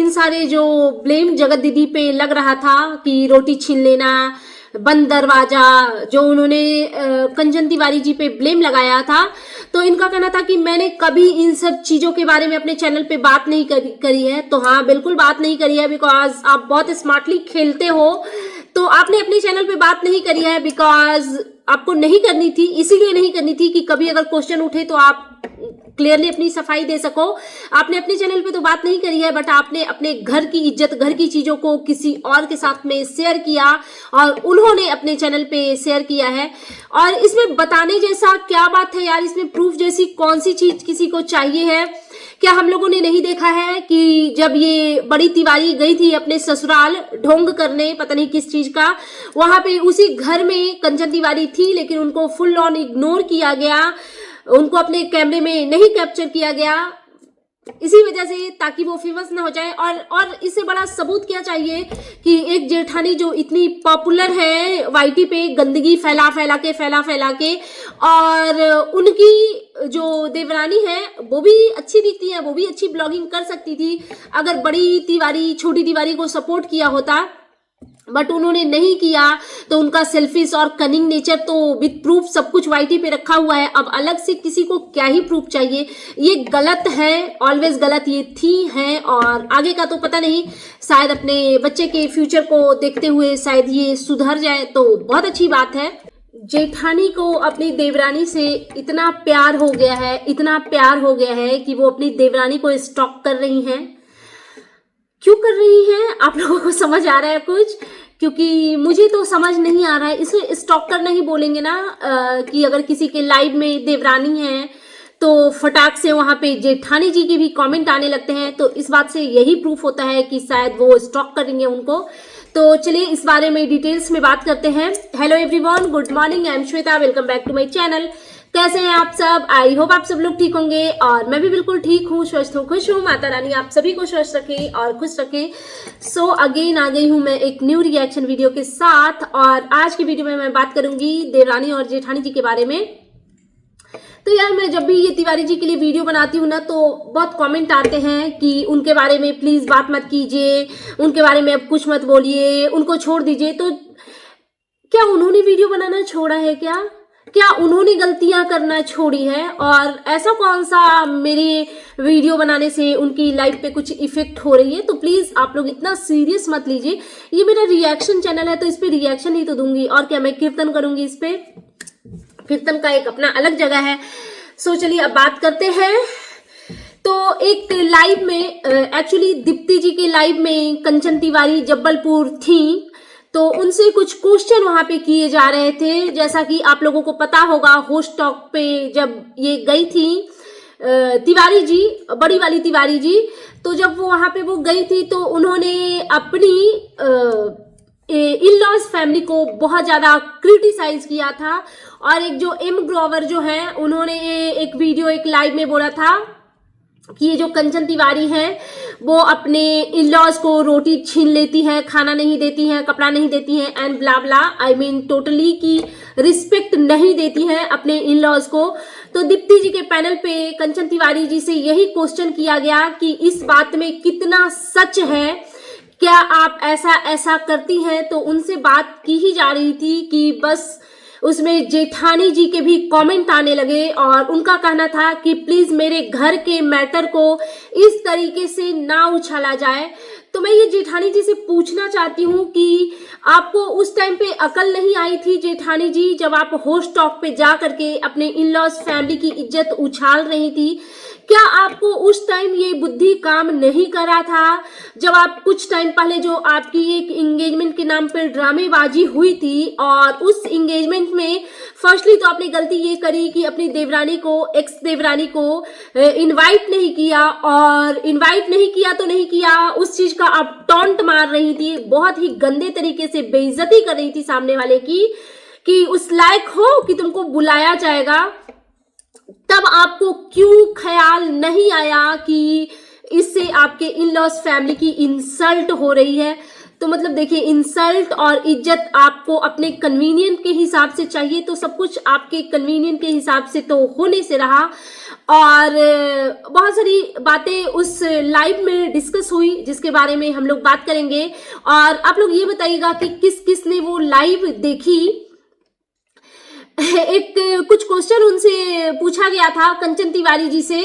इन सारे जो ब्लेम जगत दीदी पे लग रहा था कि रोटी छीन लेना, बंद दरवाजा, जो उन्होंने कंचन तिवारी जी पे ब्लेम लगाया था, तो इनका कहना था कि मैंने कभी इन सब चीजों के बारे में अपने चैनल पे बात नहीं करी है। तो हाँ, बिल्कुल बात नहीं करी है, बिकॉज आप बहुत स्मार्टली खेलते हो, तो आपने अपने चैनल पे बात नहीं करी है बिकॉज आपको नहीं करनी थी, इसीलिए नहीं करनी थी कि कभी अगर क्वेश्चन उठे तो आप क्लियरली अपनी सफाई दे सको। आपने अपने चैनल पे तो बात नहीं करी है, बट आपने अपने घर की इज्जत, घर की चीजों को किसी और के साथ में शेयर किया और उन्होंने अपने चैनल पे शेयर किया है। और इसमें बताने जैसा क्या बात है यार, इसमें प्रूफ जैसी कौन सी चीज किसी को चाहिए है? क्या हम लोगों ने नहीं देखा है कि जब ये बड़ी तिवारी गई थी अपने ससुराल ढोंग करने, पता नहीं किस चीज का, वहां पे उसी घर में कंचन तिवारी थी, लेकिन उनको फुल ऑन इग्नोर किया गया, उनको अपने कैमरे में नहीं कैप्चर किया गया, इसी वजह से, ताकि वो फेमस ना हो जाए। और इससे बड़ा सबूत क्या चाहिए कि एक जेठानी जो इतनी पॉपुलर है वाईटी पे, गंदगी फैला फैला के, और उनकी जो देवरानी है वो भी अच्छी दिखती है, वो भी अच्छी ब्लॉगिंग कर सकती थी अगर बड़ी तिवारी छोटी तिवारी को सपोर्ट किया होता, बट उन्होंने नहीं किया। तो उनका सेल्फिश और कनिंग नेचर तो विद प्रूफ सब कुछ वाईटी पे रखा हुआ है। अब अलग से किसी को क्या ही प्रूफ चाहिए? ये गलत है, ऑलवेज गलत ये थी है, और आगे का तो पता नहीं, शायद अपने बच्चे के फ्यूचर को देखते हुए शायद ये सुधर जाए तो बहुत अच्छी बात है। जेठानी को अपनी देवरानी से इतना प्यार हो गया है, इतना प्यार हो गया है कि वो अपनी देवरानी को स्टॉक कर रही हैं। क्यों कर रही हैं? आप लोगों को समझ आ रहा है कुछ? क्योंकि मुझे तो समझ नहीं आ रहा है। इसे स्टॉकर नहीं बोलेंगे ना, कि अगर किसी के लाइव में देवरानी है तो फटाक से वहां पे जेठानी जी के भी कमेंट आने लगते हैं, तो इस बात से यही प्रूफ होता है कि शायद वो स्टॉक करेंगे उनको। तो चलिए इस बारे में डिटेल्स में बात करते हैं। Hello everyone, good morning, I am Shweta, welcome back to my channel. कैसे हैं आप सब? आई होप आप सब लोग ठीक होंगे और मैं भी बिल्कुल ठीक हूँ, स्वस्थ हूँ, खुश हूँ। माता रानी आप सभी को स्वस्थ रखे और खुश रखे। सो अगेन आ गई हूँ मैं एक न्यू रिएक्शन वीडियो के साथ, और आज की वीडियो में मैं बात करूंगी देवरानी और जेठानी जी के बारे में। तो यार, मैं जब भी ये तिवारी जी के लिए वीडियो बनाती हूँ ना, तो बहुत कमेंट आते हैं कि उनके बारे में प्लीज बात मत कीजिए, उनके बारे में अब कुछ मत बोलिए, उनको छोड़ दीजिए। तो क्या उन्होंने वीडियो बनाना छोड़ा है? क्या उन्होंने गलतियां करना छोड़ी है? और ऐसा कौन सा मेरे वीडियो बनाने से उनकी लाइफ पे कुछ इफेक्ट हो रही है? तो प्लीज आप लोग इतना सीरियस मत लीजिए, ये मेरा रिएक्शन चैनल है तो इस पे रिएक्शन ही तो दूंगी, और क्या मैं कीर्तन करूंगी इस पे? कीर्तन का एक अपना अलग जगह है। सो चलिए अब बात करते हैं। तो एक लाइव में, एक्चुअली दीप्ति जी के लाइव में कंचन तिवारी जबलपुर थी, तो उनसे कुछ क्वेश्चन वहां पे किए जा रहे थे। जैसा कि आप लोगों को पता होगा, होस्ट टॉक पे जब ये गई थी तिवारी जी, बड़ी वाली तिवारी जी, तो जब वो वहां पे वो गई थी तो उन्होंने अपनी इन-लॉज फैमिली को बहुत ज्यादा क्रिटिसाइज किया था। और एक जो एम ग्रोवर जो है, उन्होंने एक वीडियो, एक लाइव में बोला था कि ये जो कंचन तिवारी है वो अपने इन-लॉज को रोटी छीन लेती है, खाना नहीं देती है, कपड़ा नहीं देती है, and blah blah, I mean totally की रिस्पेक्ट नहीं देती है अपने इन-लॉज को। तो दीप्ति जी के पैनल पे कंचन तिवारी जी से यही क्वेश्चन किया गया कि इस बात में कितना सच है, क्या आप ऐसा करती हैं? तो उनसे बात की ही जा रही थी कि बस उसमें जेठानी जी के भी कमेंट आने लगे, और उनका कहना था कि प्लीज मेरे घर के मैटर को इस तरीके से ना उछाला जाए। तो मैं ये जेठानी जी से पूछना चाहती हूँ कि आपको उस टाइम पे अकल नहीं आई थी जेठानी जी, जब आप होस्ट टॉक पे जा करके अपने इन-लॉज फैमिली की इज्जत उछाल रही थी? क्या आपको उस टाइम ये बुद्धि काम नहीं करा था? जब आप कुछ टाइम पहले जो आपकी एक एंगेजमेंट के नाम पर ड्रामेबाजी हुई थी, और उस एंगेजमेंट में फर्स्टली तो आपने गलती ये करी कि अपनी देवरानी को, एक्स देवरानी को इनवाइट नहीं किया, और इनवाइट नहीं किया तो नहीं किया, उस चीज का आप टॉन्ट मार रही थी, बहुत ही गंदे तरीके से बेइज्जती कर रही थी सामने वाले की, कि उस लायक हो कि तुमको बुलाया जाएगा। तब आपको क्यों ख्याल नहीं आया कि इससे आपके इन-लॉज फैमिली की इंसल्ट हो रही है? तो मतलब देखिए, इंसल्ट और इज्जत आपको अपने कन्वीनियंट के हिसाब से चाहिए, तो सब कुछ आपके कन्वीनियंट के हिसाब से तो हो नहीं से रहा। और बहुत सारी बातें उस लाइव में डिस्कस हुई जिसके बारे में हम लोग बात करेंगे। और आप लोग ये बताइएगा कि किस किस ने वो लाइव देखी। एक कुछ क्वेश्चन उनसे पूछा गया था कंचन तिवारी जी से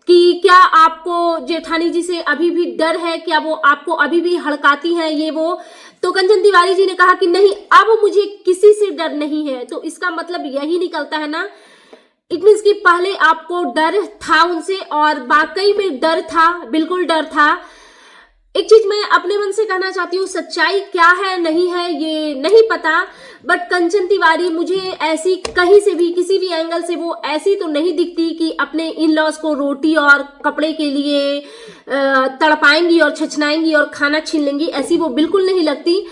कि क्या आपको जेठानी जी से अभी भी डर है, क्या वो आपको अभी भी हड़काती हैं ये वो। तो कंचन तिवारी जी ने कहा कि नहीं, अब मुझे किसी से डर नहीं है। तो इसका मतलब यही निकलता है ना, इट मीन्स कि पहले आपको डर था उनसे, और वाकई में डर था, बिल्कुल डर था। एक चीज मैं अपने मन से कहना चाहती हूँ, सच्चाई क्या है नहीं है ये नहीं पता, बट कंचन तिवारी मुझे ऐसी कहीं से भी किसी भी एंगल से वो ऐसी तो नहीं दिखती कि अपने इन लॉज को रोटी और कपड़े के लिए तड़पाएंगी और छछनाएंगी और खाना छीन लेंगी, ऐसी वो बिल्कुल नहीं लगती।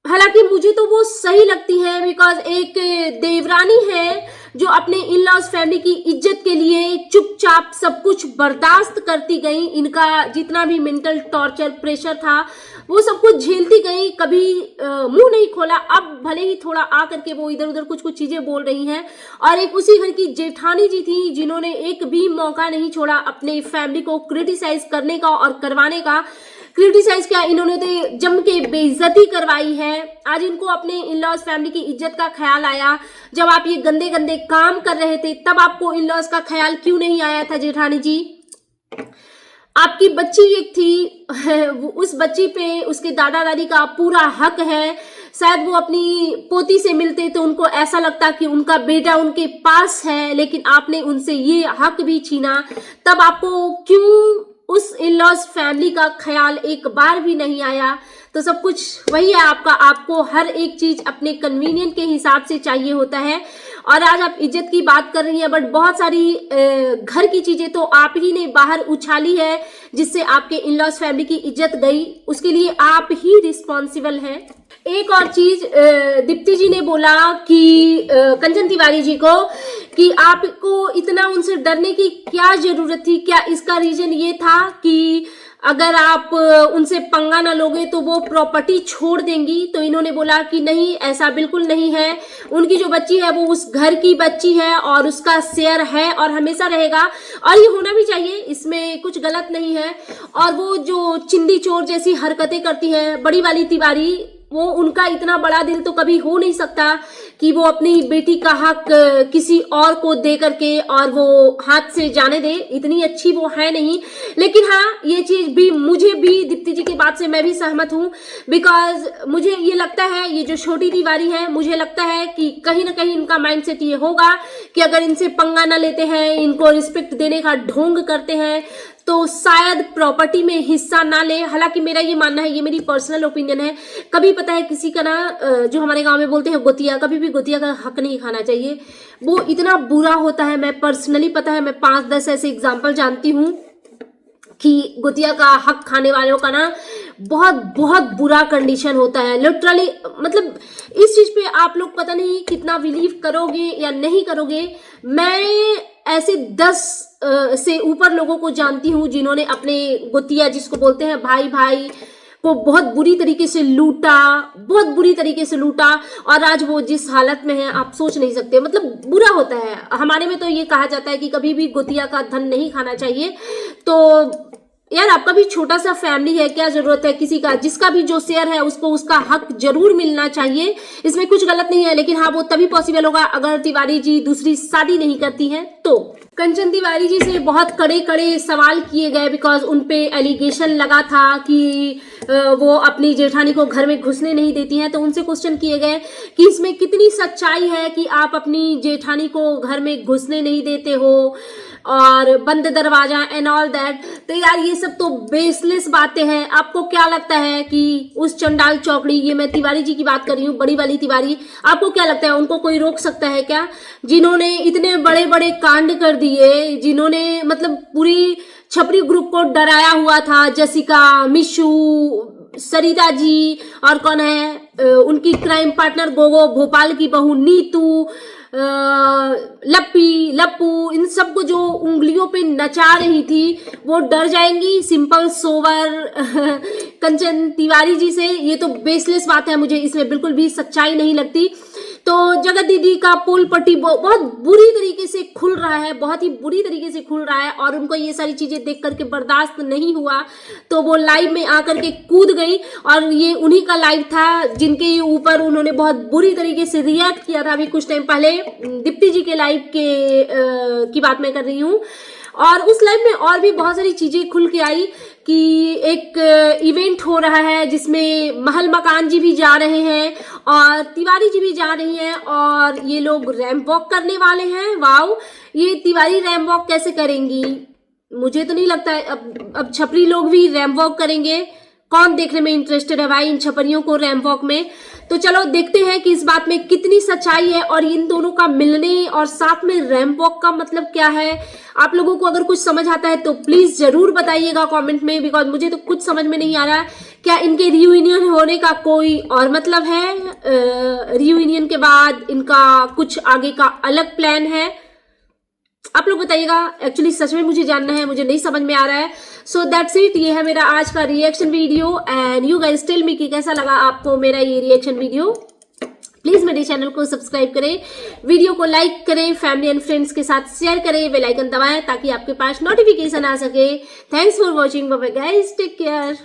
हालांकि मुझे तो वो सही लगती है, बिकॉज एक देवरानी है जो अपने इन लॉज फैमिली की इज्जत के लिए चुपचाप सब कुछ बर्दाश्त करती गई। इनका जितना भी मेंटल टॉर्चर प्रेशर था वो सब कुछ झेलती गई, कभी मुंह नहीं खोला। अब भले ही थोड़ा आ करके वो इधर उधर कुछ कुछ चीजें बोल रही हैं। और एक उसी घर की जेठानी जी थी जिन्होंने एक भी मौका नहीं छोड़ा अपने फैमिली को क्रिटिसाइज करने का और करवाने का। क्रिटिसाइज किया इन्होंने, तो जम के बेइज्जती करवाई है। आज इनको अपने इन लॉज फैमिली की इज्जत का ख्याल आया। जब आप ये गंदे गंदे काम कर रहे थे तब आपको इन लॉज का ख्याल क्यों नहीं आया था जेठानी जी। आपकी बच्ची एक थी, उस बच्ची पे उसके दादा दादी का पूरा हक है। शायद वो अपनी पोती से मिलते तो उनको ऐसा लगता कि उनका बेटा उनके पास है, लेकिन आपने उनसे ये हक भी छीना। तब आपको क्यों उस इन लॉज फैमिली का ख्याल एक बार भी नहीं आया। तो सब कुछ वही है आपका, आपको हर एक चीज अपने कन्वीनियंट के हिसाब से चाहिए होता है। और आज आप इज्जत की बात कर रही हैं, बट बहुत सारी घर की चीजें तो आप ही ने बाहर उछाली है जिससे आपके इन लॉज फैमिली की इज्जत गई, उसके लिए आप ही रिस्पॉन्सिबल हैं। एक और चीज दीप्ति जी ने बोला कि कंचन तिवारी जी को कि आपको इतना उनसे डरने की क्या जरूरत थी। क्या इसका रीजन ये था कि अगर आप उनसे पंगा ना लोगे तो वो प्रॉपर्टी छोड़ देंगी। तो इन्होंने बोला कि नहीं, ऐसा बिल्कुल नहीं है। उनकी जो बच्ची है वो उस घर की बच्ची है और उसका शेयर है और हमेशा रहेगा, और ये होना भी चाहिए, इसमें कुछ गलत नहीं है। और वो जो चिंदी चोर जैसी हरकतें करती हैं बड़ी वाली तिवारी, वो उनका इतना बड़ा दिल तो कभी हो नहीं सकता कि वो अपनी बेटी का हक किसी और को दे करके और वो हाथ से जाने दे। इतनी अच्छी वो है नहीं। लेकिन हाँ, ये चीज भी मुझे भी दीप्ति जी की बात से मैं भी सहमत हूँ, बिकॉज मुझे ये लगता है ये जो छोटी तिवारी है, मुझे लगता है कि कहीं ना कहीं इनका माइंडसेट ये होगा कि अगर इनसे पंगा ना लेते हैं, इनको रिस्पेक्ट देने का ढोंग करते हैं, तो शायद प्रॉपर्टी में हिस्सा ना ले। हालांकि मेरा ये मानना है, ये मेरी पर्सनल ओपिनियन है, कभी पता है किसी का ना, जो हमारे गांव में बोलते हैं गोतिया, कभी भी गोतिया का हक नहीं खाना चाहिए। वो इतना बुरा होता है। मैं पर्सनली पता है, मैं 5-10 ऐसे एग्जाम्पल जानती हूँ कि गोतिया का हक खाने वालों का ना बहुत बहुत बुरा कंडीशन होता है लिटरली। मतलब इस चीज पे आप लोग पता नहीं कितना बिलीव करोगे या नहीं करोगे। मैं ऐसे 10 से ऊपर लोगों को जानती हूँ जिन्होंने अपने गोतिया, जिसको बोलते हैं भाई भाई, को बहुत बुरी तरीके से लूटा, बहुत बुरी तरीके से लूटा, और आज वो जिस हालत में है आप सोच नहीं सकते। मतलब बुरा होता है। हमारे में तो ये कहा जाता है कि कभी भी गोतिया का धन नहीं खाना चाहिए। तो यार, आपका भी छोटा सा फैमिली है, क्या जरूरत है किसी का, जिसका भी जो शेयर है उसको उसका हक जरूर मिलना चाहिए, इसमें कुछ गलत नहीं है। लेकिन हाँ, वो तभी पॉसिबल होगा अगर तिवारी जी दूसरी शादी नहीं करती हैं। तो कंचन तिवारी जी से बहुत कड़े कड़े सवाल किए गए, बिकॉज उनपे एलिगेशन लगा था कि वो अपनी जेठानी को घर में घुसने नहीं देती हैं। तो उनसे क्वेश्चन किए गए कि इसमें कितनी सच्चाई है कि आप अपनी जेठानी को घर में घुसने नहीं देते हो और बंद दरवाजा एंड ऑल दैट। तो यार, ये सब तो बेसलेस बातें हैं। आपको क्या लगता है कि उस चंडाल चौकड़ी, ये मैं तिवारी जी की बात कर रही हूँ, बड़ी वाली तिवारी, आपको क्या लगता है उनको कोई रोक सकता है क्या? जिन्होंने इतने बड़े बड़े कांड कर दिए, जिन्होंने मतलब पूरी छपरी ग्रुप को डराया हुआ था, जसिका, मिशु, सरिता जी, और कौन है उनकी क्राइम पार्टनर गोगो, भोपाल की बहू नीतू, लप्पी लप्पू इन सबको जो उंगलियों पे नचा रही थी वो डर जाएंगी सिंपल सोवर कंचन तिवारी जी से। ये तो बेसलेस बात है, मुझे इसमें बिल्कुल भी सच्चाई नहीं लगती। तो जगत दीदी का पोल पट्टी बहुत बुरी तरीके से खुल रहा है, बहुत ही बुरी तरीके से खुल रहा है और उनको ये सारी चीजें देख करके बर्दाश्त नहीं हुआ तो वो लाइव में आकर के कूद गई। और ये उन्हीं का लाइव था जिनके ऊपर उन्होंने बहुत बुरी तरीके से रिएक्ट किया था अभी कुछ टाइम पहले। दीप्ति जी के लाइव की बात मैं कर रही हूँ। और उस लाइव में और भी बहुत सारी चीजें खुल के आई कि एक इवेंट हो रहा है जिसमें महल मकान जी भी जा रहे हैं और तिवारी जी भी जा रही हैं और ये लोग रैंप वॉक करने वाले हैं। वाओ, ये तिवारी रैंप वॉक कैसे करेंगी? मुझे तो नहीं लगता है अब छपरी लोग भी रैंप वॉक करेंगे। कौन देखने में इंटरेस्टेड है भाई इन छपरियों को रैंप वॉक में? तो चलो देखते हैं कि इस बात में कितनी सच्चाई है और इन दोनों का मिलने और साथ में रैंप वॉक का मतलब क्या है। आप लोगों को अगर कुछ समझ आता है तो प्लीज जरूर बताइएगा कमेंट में, बिकॉज मुझे तो कुछ समझ में नहीं आ रहा है। क्या इनके रियूनियन होने का कोई और मतलब है? रियूनियन के बाद इनका कुछ आगे का अलग प्लान है? आप लोग बताइएगा। एक्चुअली सच में मुझे जानना है, मुझे नहीं समझ में आ रहा है। सो दैट्स इट, ये है मेरा आज का reaction video and you guys tell me कि कैसा लगा आपको मेरा ये रिएक्शन वीडियो। प्लीज मेरे चैनल को सब्सक्राइब करें, वीडियो को लाइक करें, फैमिली एंड फ्रेंड्स के साथ शेयर करें, बेल आइकन दबाएं ताकि आपके पास नोटिफिकेशन आ सके। Thanks for watching, bye bye guys, take care.